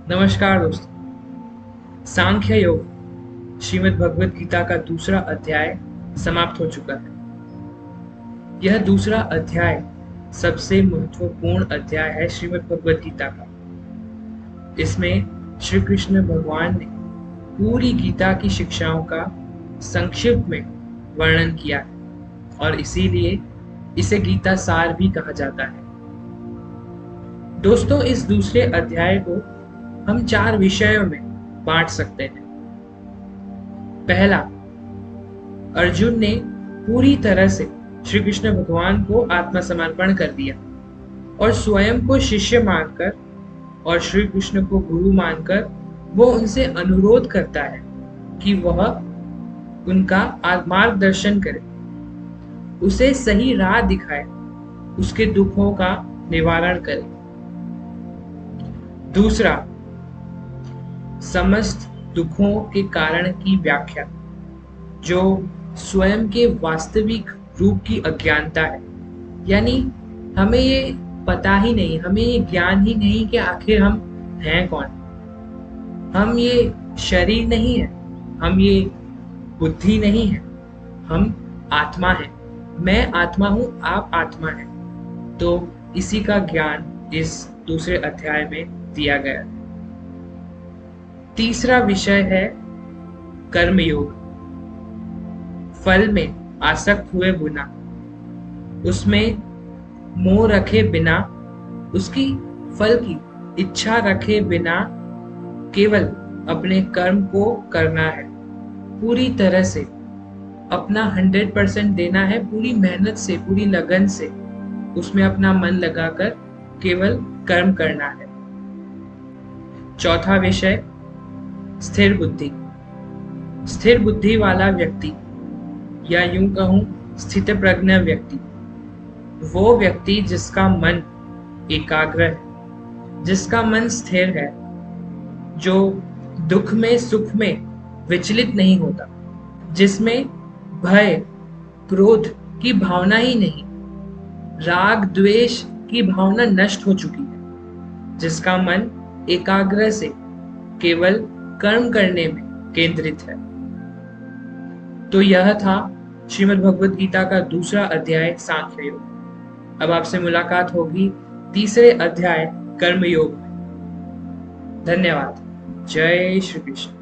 नमस्कार दोस्तों। सांख्य योग श्रीमद् भगवत गीता का दूसरा अध्याय समाप्त हो चुका है। यह दूसरा अध्याय सबसे महत्वपूर्ण अध्याय है श्रीमद् भगवत गीता का। इसमें श्री कृष्ण भगवान ने पूरी गीता की शिक्षाओं का संक्षिप्त में वर्णन किया है और इसीलिए इसे गीता सार भी कहा जाता है। दोस्तों, इस दूसरे अध्याय को हम 4 विषयों में बांट सकते हैं। पहला, अर्जुन ने पूरी तरह से श्री कृष्ण भगवान को आत्मसमर्पण कर दिया और स्वयं को शिष्य मानकर और श्री कृष्ण को गुरु मानकर वो उनसे अनुरोध करता है कि वह उनका मार्गदर्शन करे, उसे सही राह दिखाए, उसके दुखों का निवारण करे। दूसरा, समस्त दुखों के कारण की व्याख्या, जो स्वयं के वास्तविक रूप की अज्ञानता है। यानी हमें ये पता ही नहीं, हमें ये ज्ञान ही नहीं कि आखिर हम हैं कौन। हम ये शरीर नहीं है, हम ये बुद्धि नहीं है, हम आत्मा है। मैं आत्मा हूं, आप आत्मा हैं। तो इसी का ज्ञान इस दूसरे अध्याय में दिया गया। तीसरा विषय है कर्मयोग। फल में आसक्त हुए बिना, उसमें मोह रखे बिना, उसकी फल की इच्छा रखे बिना केवल अपने कर्म को करना है। पूरी तरह से अपना 100% देना है, पूरी मेहनत से, पूरी लगन से उसमें अपना मन लगाकर केवल कर्म करना है। चौथा विषय, स्थिर बुद्धि। स्थिर बुद्धि वाला व्यक्ति, या यूं कहूं स्थितप्रज्ञ व्यक्ति, वो व्यक्ति जिसका मन एकाग्र है, जिसका मन स्थिर है, जो दुख में सुख में विचलित नहीं होता, जिसमें भय क्रोध की भावना ही नहीं, राग द्वेष की भावना नष्ट हो चुकी है, जिसका मन एकाग्र से केवल कर्म करने में केंद्रित है। तो यह था श्रीमद् भगवत गीता का दूसरा अध्याय सांख्य योग। अब आपसे मुलाकात होगी तीसरे अध्याय कर्म योग में। धन्यवाद। जय श्री कृष्ण।